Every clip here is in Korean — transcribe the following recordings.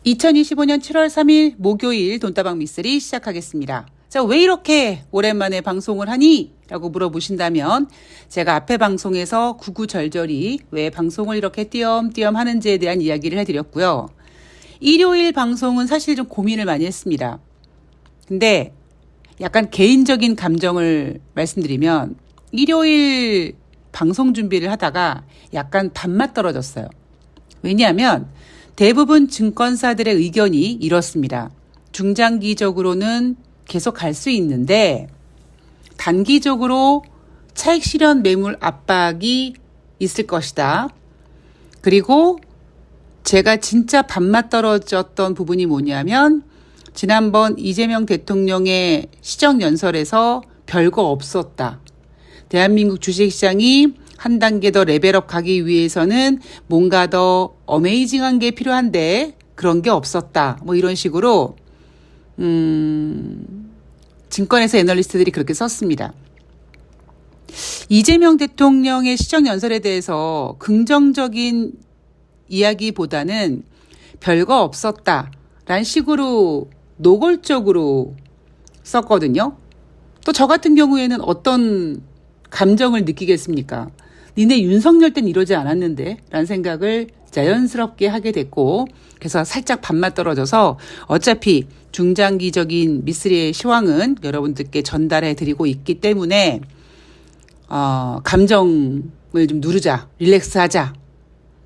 2025년 7월 3일 목요일 돈다방 미쓰리 시작하겠습니다. 자, 왜 이렇게 오랜만에 방송을 하니? 라고 물어보신다면 제가 앞에 방송에서 구구절절히 왜 방송을 이렇게 띄엄띄엄 하는지에 대한 이야기를 해드렸고요. 일요일 방송은 사실 좀 고민을 많이 했습니다. 근데 약간 개인적인 감정을 말씀드리면 일요일 방송 준비를 하다가 약간 밥맛 떨어졌어요. 왜냐하면 대부분 증권사들의 의견이 이렇습니다. 중장기적으로는 계속 갈 수 있는데 단기적으로 차익 실현 매물 압박이 있을 것이다. 그리고 제가 진짜 밥맛 떨어졌던 부분이 뭐냐면 지난번 이재명 대통령의 시정연설에서 별거 없었다. 대한민국 주식시장이 한 단계 더 레벨업 가기 위해서는 뭔가 더 어메이징한 게 필요한데 그런 게 없었다. 뭐 이런 식으로 증권회사 애널리스트들이 그렇게 썼습니다. 이재명 대통령의 시정연설에 대해서 긍정적인 이야기보다는 별거 없었다라는 식으로 노골적으로 썼거든요. 또 저 같은 경우에는 어떤 감정을 느끼겠습니까? 니네 윤석열 땐 이러지 않았는데 라는 생각을 자연스럽게 하게 됐고, 그래서 살짝 밥맛 떨어져서 어차피 중장기적인 미쓰리의 시황은 여러분들께 전달해 드리고 있기 때문에 감정을 좀 누르자, 릴렉스 하자.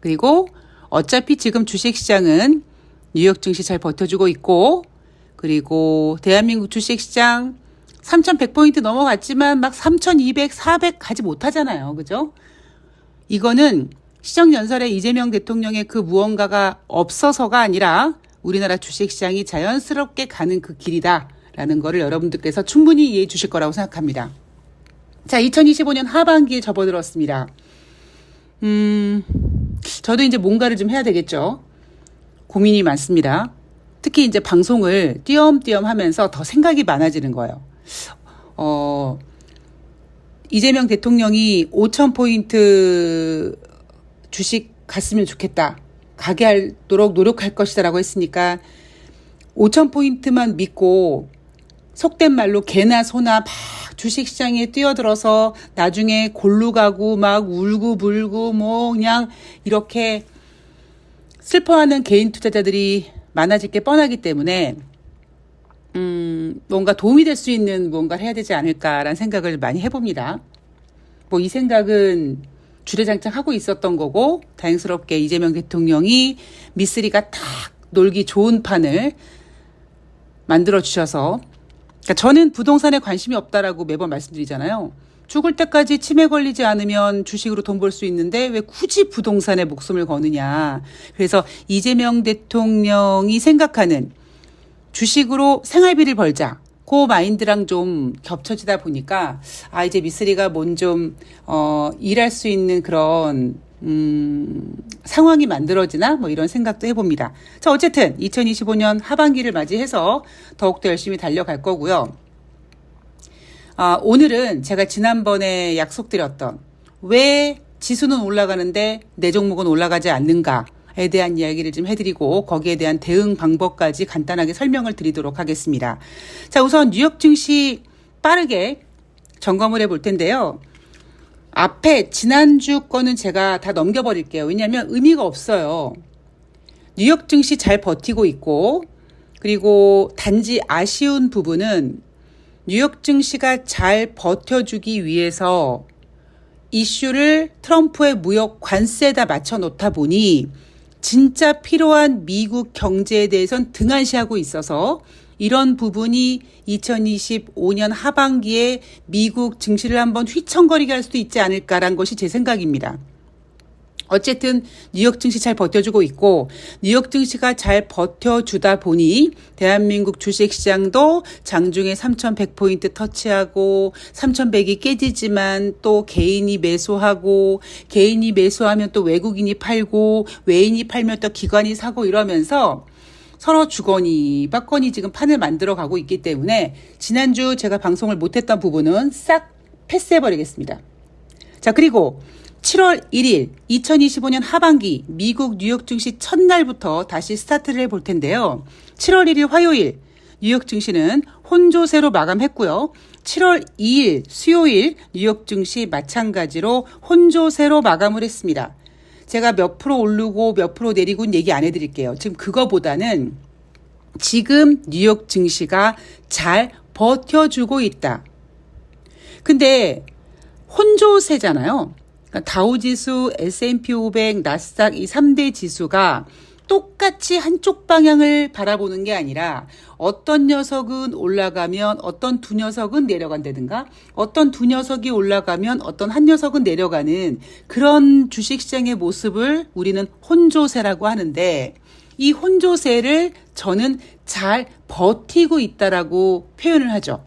그리고 어차피 지금 주식시장은 뉴욕 증시 잘 버텨주고 있고, 그리고 대한민국 주식시장 3,100포인트 넘어갔지만 막 3,200, 400 가지 못하잖아요. 그죠? 이거는 시정연설에 이재명 대통령의 그 무언가가 없어서가 아니라 우리나라 주식시장이 자연스럽게 가는 그 길이다라는 거를 여러분들께서 충분히 이해해 주실 거라고 생각합니다. 자, 2025년 하반기에 접어들었습니다. 저도 이제 뭔가를 좀 해야 되겠죠. 고민이 많습니다. 특히 이제 방송을 띄엄띄엄 하면서 더 생각이 많아지는 거예요. 이재명 대통령이 5,000포인트 주식 갔으면 좋겠다. 가게 하도록 노력할 것이다 라고 했으니까 5,000포인트만 믿고 속된 말로 개나 소나 막 주식시장에 뛰어들어서 나중에 골루 가고 막 울고 불고 뭐 그냥 이렇게 슬퍼하는 개인 투자자들이 많아질 게 뻔하기 때문에 뭔가 도움이 될 수 있는 무언가를 해야 되지 않을까라는 생각을 많이 해봅니다. 뭐 이 생각은 주례장창 하고 있었던 거고, 다행스럽게 이재명 대통령이 미쓰리가 딱 놀기 좋은 판을 만들어 주셔서, 그러니까 저는 부동산에 관심이 없다라고 매번 말씀드리잖아요. 죽을 때까지 치매 걸리지 않으면 주식으로 돈 벌 수 있는데 왜 굳이 부동산에 목숨을 거느냐. 그래서 이재명 대통령이 생각하는 주식으로 생활비를 벌자. 그 마인드랑 좀 겹쳐지다 보니까 이제 미쓰리가 뭔 좀 일할 수 있는 그런 상황이 만들어지나 뭐 이런 생각도 해봅니다. 자, 어쨌든 2025년 하반기를 맞이해서 더욱더 열심히 달려갈 거고요. 오늘은 제가 지난번에 약속드렸던 왜 지수는 올라가는데 내 종목은 올라가지 않는가에 대한 이야기를 좀 해드리고 거기에 대한 대응 방법까지 간단하게 설명을 드리도록 하겠습니다. 자, 우선 뉴욕 증시 빠르게 점검을 해볼 텐데요. 앞에 지난주 거는 제가 다 넘겨버릴게요. 왜냐하면 의미가 없어요. 뉴욕 증시 잘 버티고 있고, 그리고 단지 아쉬운 부분은 뉴욕 증시가 잘 버텨주기 위해서 이슈를 트럼프의 무역 관세에다 맞춰 놓다 보니 진짜 필요한 미국 경제에 대해선 등한시하고 있어서 이런 부분이 2025년 하반기에 미국 증시를 한번 휘청거리게 할 수도 있지 않을까라는 것이 제 생각입니다. 어쨌든 뉴욕 증시 잘 버텨주고 있고, 뉴욕 증시가 잘 버텨주다 보니 대한민국 주식시장도 장중에 3,100포인트 터치하고 3,100이 깨지지만 또 개인이 매수하고, 개인이 매수하면 또 외국인이 팔고, 외인이 팔면 또 기관이 사고 이러면서 서로 주거니 받거니 지금 판을 만들어 가고 있기 때문에 지난주 제가 방송을 못했던 부분은 싹 패스해버리겠습니다. 자, 그리고 7월 1일 2025년 하반기 미국 뉴욕 증시 첫날부터 다시 스타트를 해볼 텐데요. 7월 1일 화요일 뉴욕 증시는 혼조세로 마감했고요. 7월 2일 수요일 뉴욕 증시 마찬가지로 혼조세로 마감을 했습니다. 제가 몇 프로 오르고 몇 프로 내리고는 얘기 안 해드릴게요. 지금 그거보다는 지금 뉴욕 증시가 잘 버텨주고 있다. 근데 혼조세잖아요. 그러니까 다우지수, S&P 500, 나스닥 이 3대 지수가 똑같이 한쪽 방향을 바라보는 게 아니라 어떤 녀석은 올라가면 어떤 두 녀석은 내려간다든가 어떤 두 녀석이 올라가면 어떤 한 녀석은 내려가는 그런 주식시장의 모습을 우리는 혼조세라고 하는데 이 혼조세를 저는 잘 버티고 있다라고 표현을 하죠.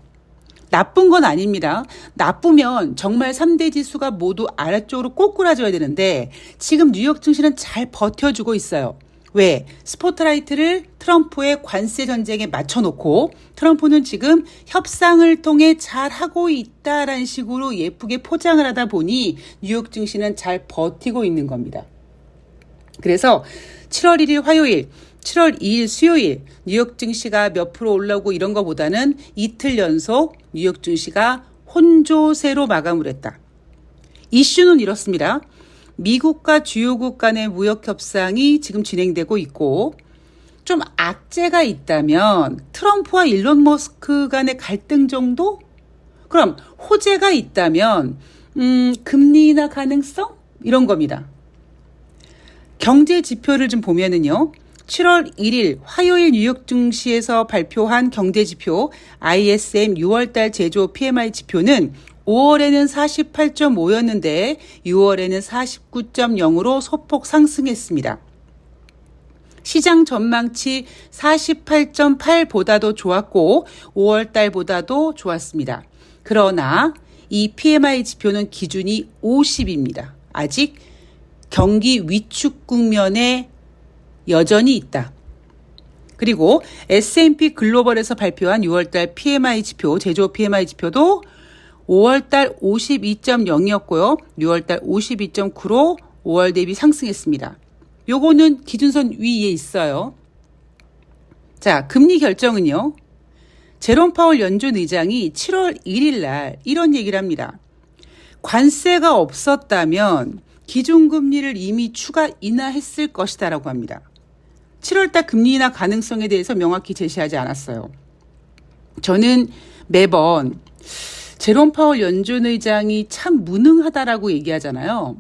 나쁜 건 아닙니다. 나쁘면 정말 3대 지수가 모두 아래쪽으로 꼬꾸라져야 되는데 지금 뉴욕 증시는 잘 버텨주고 있어요. 왜? 스포트라이트를 트럼프의 관세 전쟁에 맞춰놓고 트럼프는 지금 협상을 통해 잘하고 있다라는 식으로 예쁘게 포장을 하다 보니 뉴욕 증시는 잘 버티고 있는 겁니다. 그래서 7월 1일 화요일, 7월 2일 수요일 뉴욕 증시가 몇 프로 올라오고 이런 거보다는 이틀 연속 뉴욕 증시가 혼조세로 마감을 했다. 이슈는 이렇습니다. 미국과 주요국 간의 무역 협상이 지금 진행되고 있고 좀 악재가 있다면 트럼프와 일론 머스크 간의 갈등 정도? 그럼 호재가 있다면 금리 인하 가능성? 이런 겁니다. 경제 지표를 좀 보면은요. 7월 1일 화요일 뉴욕 증시에서 발표한 경제 지표 ISM 6월달 제조 PMI 지표는 5월에는 48.5였는데 6월에는 49.0으로 소폭 상승했습니다. 시장 전망치 48.8보다도 좋았고 5월달보다도 좋았습니다. 그러나 이 PMI 지표는 기준이 50입니다. 아직 경기 위축 국면에 여전히 있다. 그리고 S&P 글로벌에서 발표한 6월달 PMI 지표, 제조 PMI 지표도 5월달 52.0이었고요. 6월달 52.9로 5월 대비 상승했습니다. 요거는 기준선 위에 있어요. 자, 금리 결정은요. 제롬 파월 연준 의장이 7월 1일 날 이런 얘기를 합니다. 관세가 없었다면 기준금리를 이미 추가 인하했을 것이다라고 합니다. 7월달 금리 인하 가능성에 대해서 명확히 제시하지 않았어요. 저는 매번 제롬 파월 연준 의장이 참 무능하다라고 얘기하잖아요.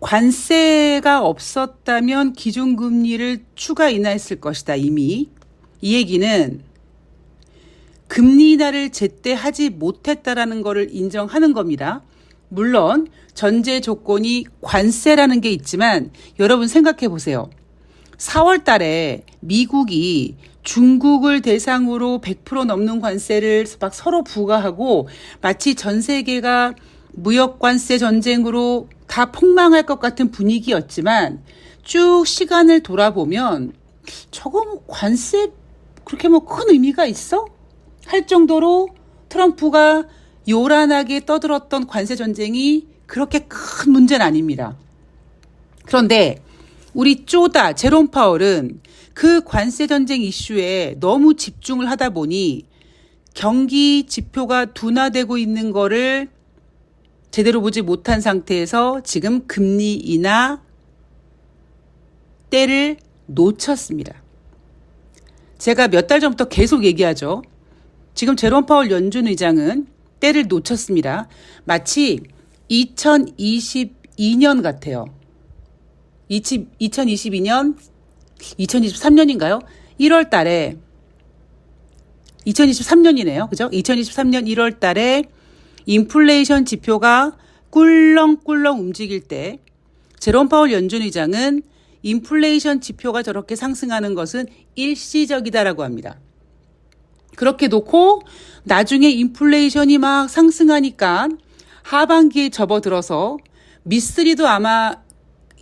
관세가 없었다면 기준금리를 추가 인하했을 것이다 이미. 이 얘기는 금리 인하를 제때 하지 못했다라는 것을 인정하는 겁니다. 물론 전제 조건이 관세라는 게 있지만 여러분 생각해 보세요. 4월 달에 미국이 중국을 대상으로 100% 넘는 관세를 막 서로 부과하고 마치 전 세계가 무역 관세 전쟁으로 다 폭망할 것 같은 분위기였지만 쭉 시간을 돌아보면 저거 뭐 관세 그렇게 뭐 큰 의미가 있어? 할 정도로 트럼프가 요란하게 떠들었던 관세 전쟁이 그렇게 큰 문제는 아닙니다. 그런데 우리 쪼다 제롬 파월은 그 관세 전쟁 이슈에 너무 집중을 하다 보니 경기 지표가 둔화되고 있는 거를 제대로 보지 못한 상태에서 지금 금리 인하 때를 놓쳤습니다. 제가 몇 달 전부터 계속 얘기하죠. 지금 제롬 파월 연준 의장은 때를 놓쳤습니다. 마치 2022년 같아요. 2022년, 2023년인가요? 1월 달에 2023년이네요. 그죠? 2023년 1월 달에 인플레이션 지표가 꿀렁꿀렁 움직일 때 제롬 파월 연준 의장은 인플레이션 지표가 저렇게 상승하는 것은 일시적이다라고 합니다. 그렇게 놓고 나중에 인플레이션이 막 상승하니까 하반기에 접어들어서 미쓰리도 아마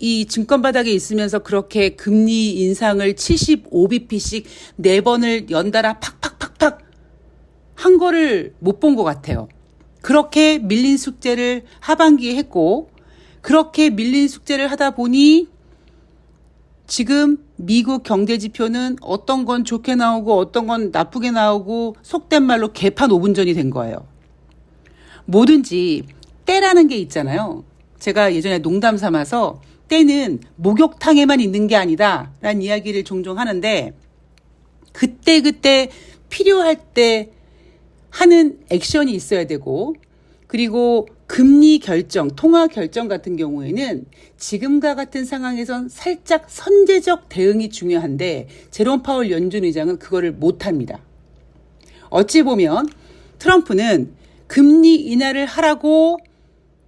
이 증권 바닥에 있으면서 그렇게 금리 인상을 75bp씩 4번을 연달아 팍팍팍팍 한 거를 못 본 것 같아요. 그렇게 밀린 숙제를 하반기에 했고 그렇게 밀린 숙제를 하다 보니 지금 미국 경제 지표는 어떤 건 좋게 나오고 어떤 건 나쁘게 나오고 속된 말로 개판 5분 전이 된 거예요. 뭐든지 때라는 게 있잖아요. 제가 예전에 농담 삼아서 때는 목욕탕에만 있는 게 아니다 라는 이야기를 종종 하는데 그때 필요할 때 하는 액션이 있어야 되고 그리고 금리 결정, 통화 결정 같은 경우에는 지금과 같은 상황에선 살짝 선제적 대응이 중요한데 제롬 파월 연준 의장은 그거를 못합니다. 어찌 보면 트럼프는 금리 인하를 하라고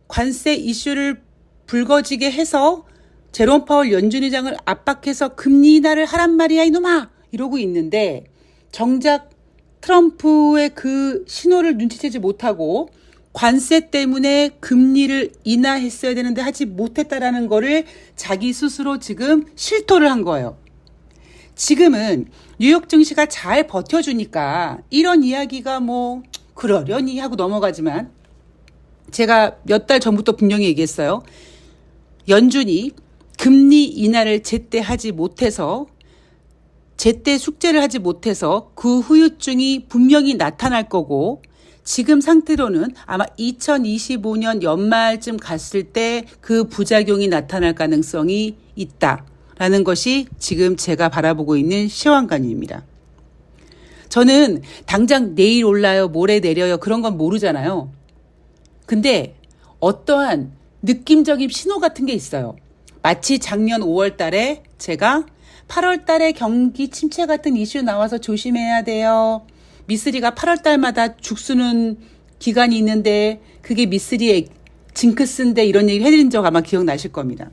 관세 이슈를 불거지게 해서 제롬 파월 연준 의장을 압박해서 금리 인하를 하란 말이야 이놈아 이러고 있는데 정작 트럼프의 그 신호를 눈치채지 못하고 관세 때문에 금리를 인하했어야 되는데 하지 못했다라는 거를 자기 스스로 지금 실토를 한 거예요. 지금은 뉴욕 증시가 잘 버텨주니까 이런 이야기가 뭐 그러려니 하고 넘어가지만 제가 몇 달 전부터 분명히 얘기했어요. 연준이 금리 인하를 제때 하지 못해서 제때 숙제를 하지 못해서 그 후유증이 분명히 나타날 거고 지금 상태로는 아마 2025년 연말쯤 갔을 때 그 부작용이 나타날 가능성이 있다라는 것이 지금 제가 바라보고 있는 시황관입니다. 저는 당장 내일 올라요, 모레 내려요 그런 건 모르잖아요. 근데 어떠한 느낌적인 신호 같은 게 있어요. 마치 작년 5월 달에 제가 8월 달에 경기 침체 같은 이슈 나와서 조심해야 돼요. 미쓰리가 8월 달마다 죽쓰는 기간이 있는데 그게 미쓰리의 징크스인데 이런 얘기를 해드린 적 아마 기억나실 겁니다.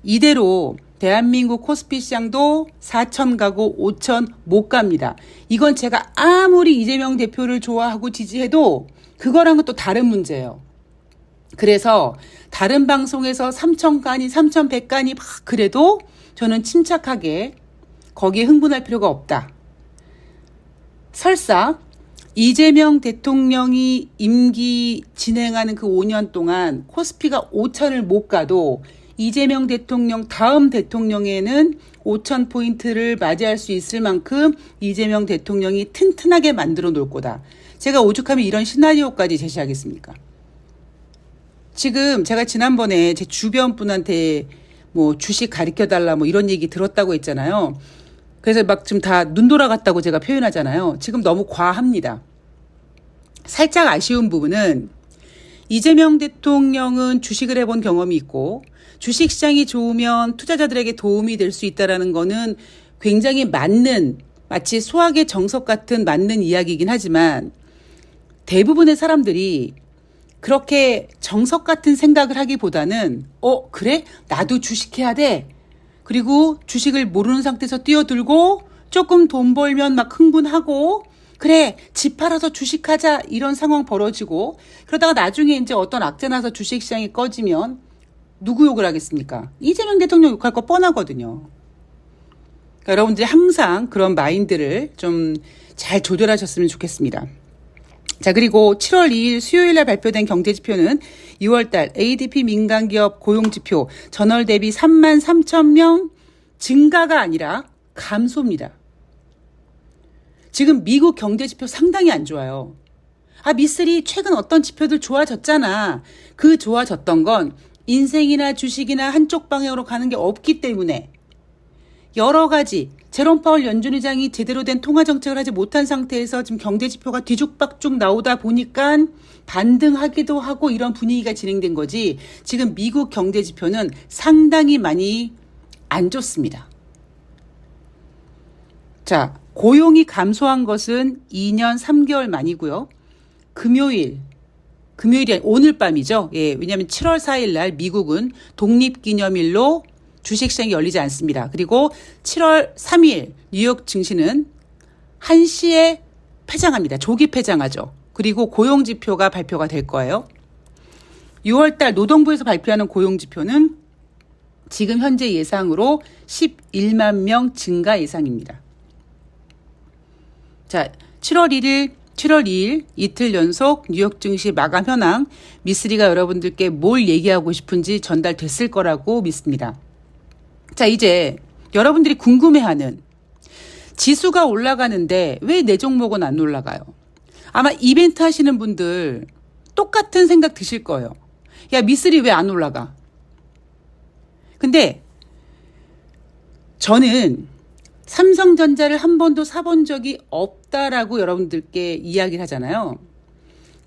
이대로 대한민국 코스피 시장도 4천 가고 5천 못 갑니다. 이건 제가 아무리 이재명 대표를 좋아하고 지지해도 그거랑은 또 다른 문제예요. 그래서 다른 방송에서 3천 가니 3,100 가니 막 그래도 저는 침착하게 거기에 흥분할 필요가 없다. 설사 이재명 대통령이 임기 진행하는 그 5년 동안 코스피가 5천을 못 가도 이재명 대통령 다음 대통령에는 5천 포인트를 맞이할 수 있을 만큼 이재명 대통령이 튼튼하게 만들어 놓을 거다. 제가 오죽하면 이런 시나리오까지 제시하겠습니까? 지금 제가 지난번에 제 주변 분한테 뭐 주식 가르쳐달라 뭐 이런 얘기 들었다고 했잖아요. 그래서 막 지금 다 눈 돌아갔다고 제가 표현하잖아요. 지금 너무 과합니다. 살짝 아쉬운 부분은 이재명 대통령은 주식을 해본 경험이 있고 주식시장이 좋으면 투자자들에게 도움이 될 수 있다는 거는 굉장히 맞는 마치 수학의 정석 같은 맞는 이야기이긴 하지만 대부분의 사람들이 그렇게 정석 같은 생각을 하기보다는 그래? 나도 주식해야 돼. 그리고 주식을 모르는 상태에서 뛰어들고 조금 돈 벌면 막 흥분하고 그래 집 팔아서 주식하자 이런 상황 벌어지고 그러다가 나중에 이제 어떤 악재 나서 주식시장이 꺼지면 누구 욕을 하겠습니까? 이재명 대통령 욕할 거 뻔하거든요. 그러니까 여러분들이 항상 그런 마인드를 좀 잘 조절하셨으면 좋겠습니다. 자, 그리고 7월 2일 수요일 날 발표된 경제지표는 2월달 ADP 민간기업 고용지표 전월 대비 3만 3천 명 증가가 아니라 감소입니다. 지금 미국 경제지표 상당히 안 좋아요. 미쓰리 최근 어떤 지표들 좋아졌잖아. 그 좋아졌던 건 인생이나 주식이나 한쪽 방향으로 가는 게 없기 때문에 여러 가지 제롬 파월 연준 의장이 제대로 된 통화 정책을 하지 못한 상태에서 지금 경제 지표가 뒤죽박죽 나오다 보니까 반등하기도 하고 이런 분위기가 진행된 거지 지금 미국 경제 지표는 상당히 많이 안 좋습니다. 자, 고용이 감소한 것은 2년 3개월 만이고요. 금요일이 오늘 밤이죠. 예, 왜냐하면 7월 4일 날 미국은 독립기념일로 주식시장이 열리지 않습니다. 그리고 7월 3일 뉴욕 증시는 1시에 폐장합니다. 조기 폐장하죠. 그리고 고용지표가 발표가 될 거예요. 6월달 노동부에서 발표하는 고용지표는 지금 현재 예상으로 11만 명 증가 예상입니다. 자, 7월 1일 7월 2일 이틀 연속 뉴욕 증시 마감 현황 미쓰리가 여러분들께 뭘 얘기하고 싶은지 전달됐을 거라고 믿습니다. 자, 이제 여러분들이 궁금해하는 지수가 올라가는데 왜 내 종목은 안 올라가요? 아마 이벤트 하시는 분들 똑같은 생각 드실 거예요. 야, 미쓰리 왜 안 올라가? 근데 저는 삼성전자를 한 번도 사본 적이 없다라고 여러분들께 이야기를 하잖아요.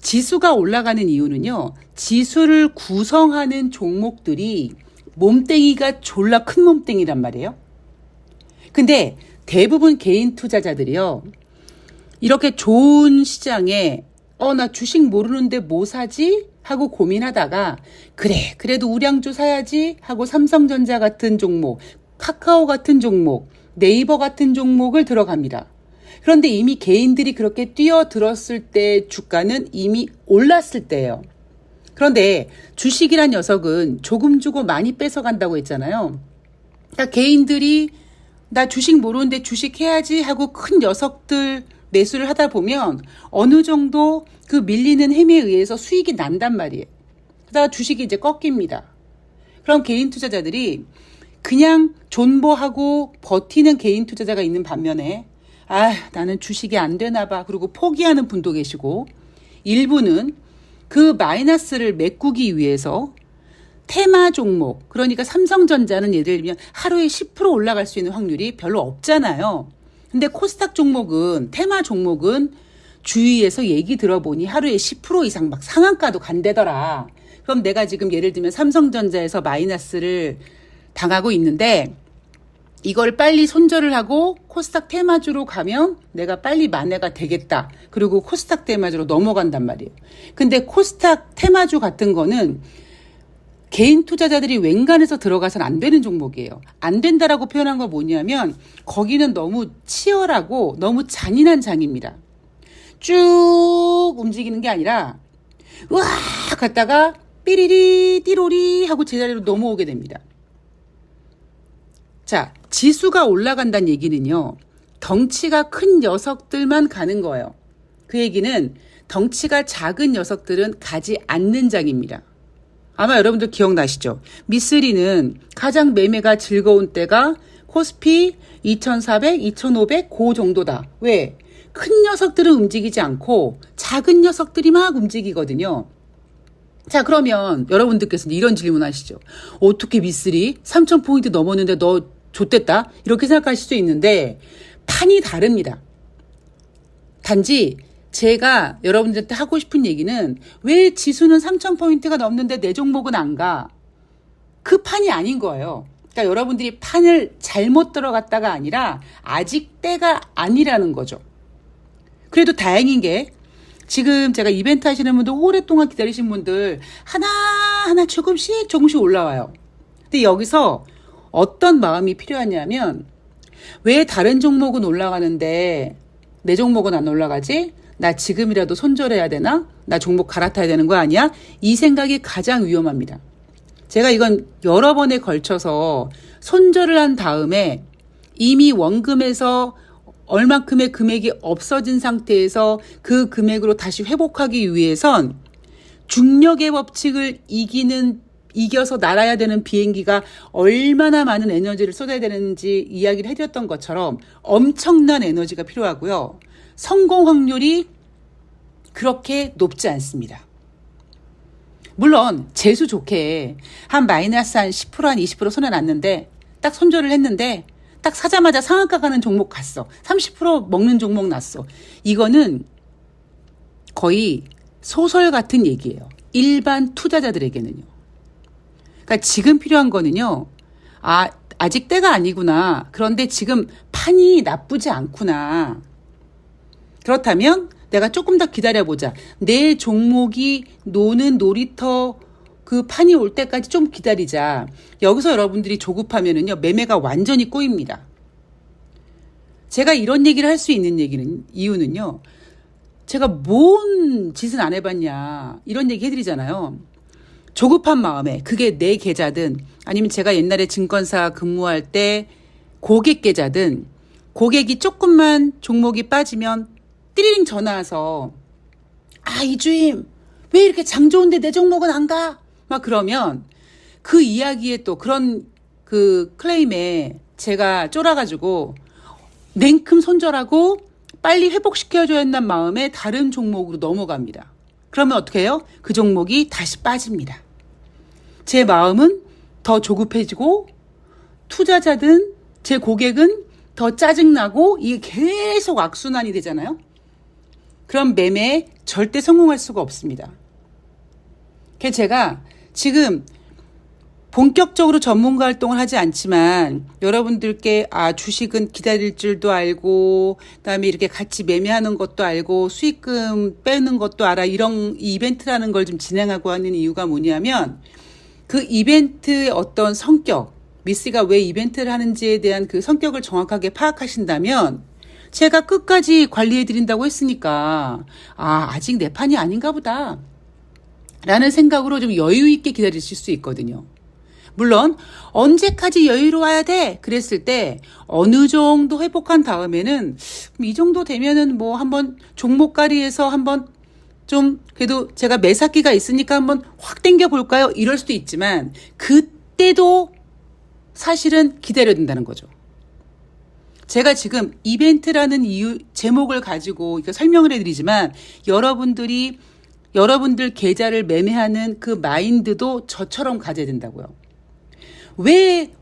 지수가 올라가는 이유는요, 지수를 구성하는 종목들이 몸뚱이가 졸라 큰 몸뚱이란 말이에요. 근데 대부분 개인 투자자들이요, 이렇게 좋은 시장에 나 주식 모르는데 뭐 사지? 하고 고민하다가 그래도 우량주 사야지 하고 삼성전자 같은 종목, 카카오 같은 종목, 네이버 같은 종목을 들어갑니다. 그런데 이미 개인들이 그렇게 뛰어들었을 때 주가는 이미 올랐을 때예요. 그런데 주식이란 녀석은 조금 주고 많이 뺏어간다고 했잖아요. 그러니까 개인들이 나 주식 모르는데 주식 해야지 하고 큰 녀석들 매수를 하다 보면 어느 정도 그 밀리는 힘에 의해서 수익이 난단 말이에요. 그러다가 주식이 이제 꺾입니다. 그럼 개인 투자자들이 그냥 존버하고 버티는 개인 투자자가 있는 반면에 나는 주식이 안 되나 봐 그리고 포기하는 분도 계시고, 일부는 그 마이너스를 메꾸기 위해서 테마 종목, 그러니까 삼성전자는 예를 들면 하루에 10% 올라갈 수 있는 확률이 별로 없잖아요. 근데 코스닥 종목은, 테마 종목은 주위에서 얘기 들어보니 하루에 10% 이상 막 상한가도 간대더라. 그럼 내가 지금 예를 들면 삼성전자에서 마이너스를 당하고 있는데 이걸 빨리 손절을 하고 코스닥 테마주로 가면 내가 빨리 만회가 되겠다. 그리고 코스닥 테마주로 넘어간단 말이에요. 근데 코스닥 테마주 같은 거는 개인 투자자들이 웬간해서 들어가서는 안 되는 종목이에요. 안 된다라고 표현한 건 뭐냐면 거기는 너무 치열하고 너무 잔인한 장입니다. 쭉 움직이는 게 아니라 와 갔다가 삐리리 띠로리 하고 제자리로 넘어오게 됩니다. 자, 지수가 올라간다는 얘기는요, 덩치가 큰 녀석들만 가는 거예요. 그 얘기는 덩치가 작은 녀석들은 가지 않는 장입니다. 아마 여러분들 기억나시죠? 미쓰리는 가장 매매가 즐거운 때가 코스피 2400, 2500 그 정도다. 왜? 큰 녀석들은 움직이지 않고 작은 녀석들이 막 움직이거든요. 자, 그러면 여러분들께서는 이런 질문 하시죠. 어떻게 미쓰리 3000포인트 넘었는데 너 좋댔다? 이렇게 생각하실 수 있는데 판이 다릅니다. 단지 제가 여러분들한테 하고 싶은 얘기는 왜 지수는 3000포인트가 넘는데 내 종목은 안 가? 그 판이 아닌 거예요. 그러니까 여러분들이 판을 잘못 들어갔다가 아니라 아직 때가 아니라는 거죠. 그래도 다행인 게 지금 제가 이벤트 하시는 분들, 오랫동안 기다리신 분들 하나하나 조금씩 올라와요. 근데 여기서 어떤 마음이 필요하냐면 왜 다른 종목은 올라가는데 내 종목은 안 올라가지? 나 지금이라도 손절해야 되나? 나 종목 갈아타야 되는 거 아니야? 이 생각이 가장 위험합니다. 제가 이건 여러 번에 걸쳐서 손절을 한 다음에 이미 원금에서 얼만큼의 금액이 없어진 상태에서 그 금액으로 다시 회복하기 위해선 중력의 법칙을 이겨서 날아야 되는 비행기가 얼마나 많은 에너지를 쏟아야 되는지 이야기를 해드렸던 것처럼 엄청난 에너지가 필요하고요. 성공 확률이 그렇게 높지 않습니다. 물론 재수 좋게 한 마이너스 한 10%, 한 20% 손에 났는데 딱 손절을 했는데 딱 사자마자 상한가 가는 종목 갔어. 30% 먹는 종목 났어. 이거는 거의 소설 같은 얘기예요. 일반 투자자들에게는요. 그러니까 지금 필요한 거는요. 아직 때가 아니구나. 그런데 지금 판이 나쁘지 않구나. 그렇다면 내가 조금 더 기다려보자. 내 종목이 노는 놀이터 그 판이 올 때까지 좀 기다리자. 여기서 여러분들이 조급하면은요, 매매가 완전히 꼬입니다. 제가 이런 얘기를 할 수 있는 이유는요, 제가 뭔 짓은 안 해봤냐, 이런 얘기 해드리잖아요. 조급한 마음에, 그게 내 계좌든, 아니면 제가 옛날에 증권사 근무할 때 고객 계좌든, 고객이 조금만 종목이 빠지면 띠리링 전화 와서 이주임 왜 이렇게 장 좋은데 내 종목은 안 가? 막 그러면 그 이야기에 또 그런 그 클레임에 제가 쫄아가지고 냉큼 손절하고 빨리 회복시켜줘야 한다는 마음에 다른 종목으로 넘어갑니다. 그러면 어떻게 해요? 그 종목이 다시 빠집니다. 제 마음은 더 조급해지고 투자자든 제 고객은 더 짜증나고 이게 계속 악순환이 되잖아요. 그럼 매매에 절대 성공할 수가 없습니다. 그래서 제가 지금 본격적으로 전문가 활동을 하지 않지만 여러분들께 주식은 기다릴 줄도 알고 그다음에 이렇게 같이 매매하는 것도 알고 수익금 빼는 것도 알아 이런 이벤트라는 걸 좀 진행하고 하는 이유가 뭐냐면 그 이벤트의 어떤 성격 미스가 왜 이벤트를 하는지에 대한 그 성격을 정확하게 파악하신다면 제가 끝까지 관리해드린다고 했으니까 아직 내 판이 아닌가 보다 라는 생각으로 좀 여유 있게 기다리실 수 있거든요. 물론 언제까지 여유로워야 돼? 그랬을 때 어느 정도 회복한 다음에는 이 정도 되면은 뭐 한번 종목가리에서 한번 좀 그래도 제가 매사기가 있으니까 한번 확 당겨 볼까요? 이럴 수도 있지만 그때도 사실은 기다려야 된다는 거죠. 제가 지금 이벤트라는 제목을 가지고 이렇게 설명을 해드리지만 여러분들 계좌를 매매하는 그 마인드도 저처럼 가져야 된다고요. 왜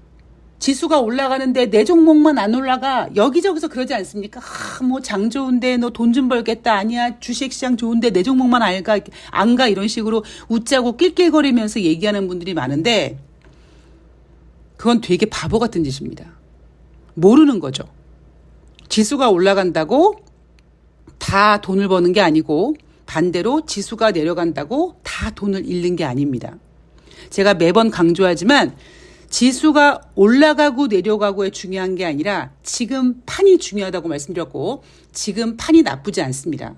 지수가 올라가는데 내 종목만 안 올라가? 여기저기서 그러지 않습니까? 뭐 장 좋은데 너 돈 좀 벌겠다. 아니야 주식시장 좋은데 내 종목만 안 가 이런 식으로 웃자고 낄낄거리면서 얘기하는 분들이 많은데 그건 되게 바보 같은 짓입니다. 모르는 거죠. 지수가 올라간다고 다 돈을 버는 게 아니고 반대로 지수가 내려간다고 다 돈을 잃는 게 아닙니다. 제가 매번 강조하지만 지수가 올라가고 내려가고에 중요한 게 아니라 지금 판이 중요하다고 말씀드렸고 지금 판이 나쁘지 않습니다.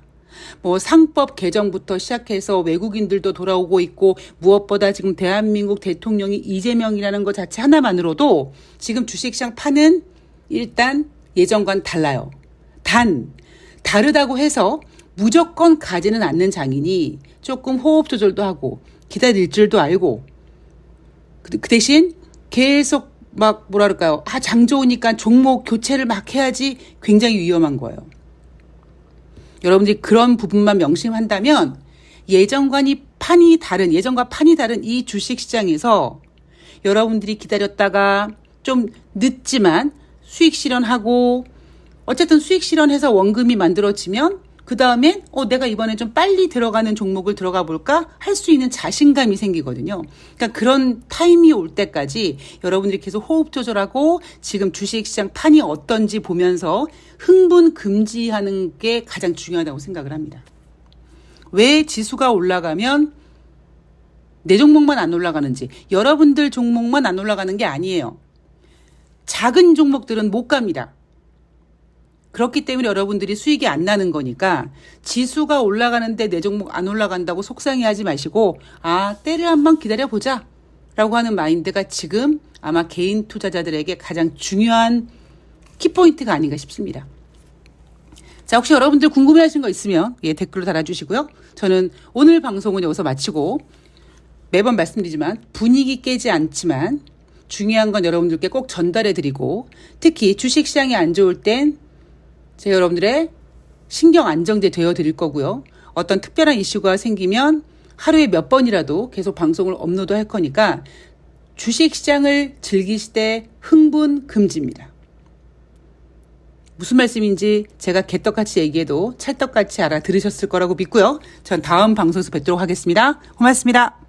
뭐 상법 개정부터 시작해서 외국인들도 돌아오고 있고 무엇보다 지금 대한민국 대통령이 이재명이라는 것 자체 하나만으로도 지금 주식시장 판은 일단 예전과는 달라요. 다르다고 해서 무조건 가지는 않는 장이니 조금 호흡 조절도 하고 기다릴 줄도 알고 그 대신 계속 막 장 좋으니까 종목 교체를 막 해야지 굉장히 위험한 거예요. 여러분들이 그런 부분만 명심한다면 예전과 판이 다른 이 주식시장에서 여러분들이 기다렸다가 좀 늦지만 수익 실현하고 어쨌든 수익 실현해서 원금이 만들어지면 그 다음엔 내가 이번에 좀 빨리 들어가는 종목을 들어가 볼까 할 수 있는 자신감이 생기거든요. 그러니까 그런 타임이 올 때까지 여러분들이 계속 호흡 조절하고 지금 주식시장 판이 어떤지 보면서 흥분 금지하는 게 가장 중요하다고 생각을 합니다. 왜 지수가 올라가면 내 종목만 안 올라가는지 여러분들 종목만 안 올라가는 게 아니에요. 작은 종목들은 못 갑니다. 그렇기 때문에 여러분들이 수익이 안 나는 거니까 지수가 올라가는데 내 종목 안 올라간다고 속상해하지 마시고 때를 한번 기다려보자 라고 하는 마인드가 지금 아마 개인 투자자들에게 가장 중요한 키포인트가 아닌가 싶습니다. 자, 혹시 여러분들 궁금해하신 거 있으면 댓글로 달아주시고요. 저는 오늘 방송은 여기서 마치고 매번 말씀드리지만 분위기 깨지 않지만 중요한 건 여러분들께 꼭 전달해드리고 특히 주식시장이 안 좋을 땐 제가 여러분들의 신경 안정제 되어드릴 거고요. 어떤 특별한 이슈가 생기면 하루에 몇 번이라도 계속 방송을 업로드할 거니까 주식시장을 즐기실 때 흥분 금지입니다. 무슨 말씀인지 제가 개떡같이 얘기해도 찰떡같이 알아들으셨을 거라고 믿고요. 전 다음 방송에서 뵙도록 하겠습니다. 고맙습니다.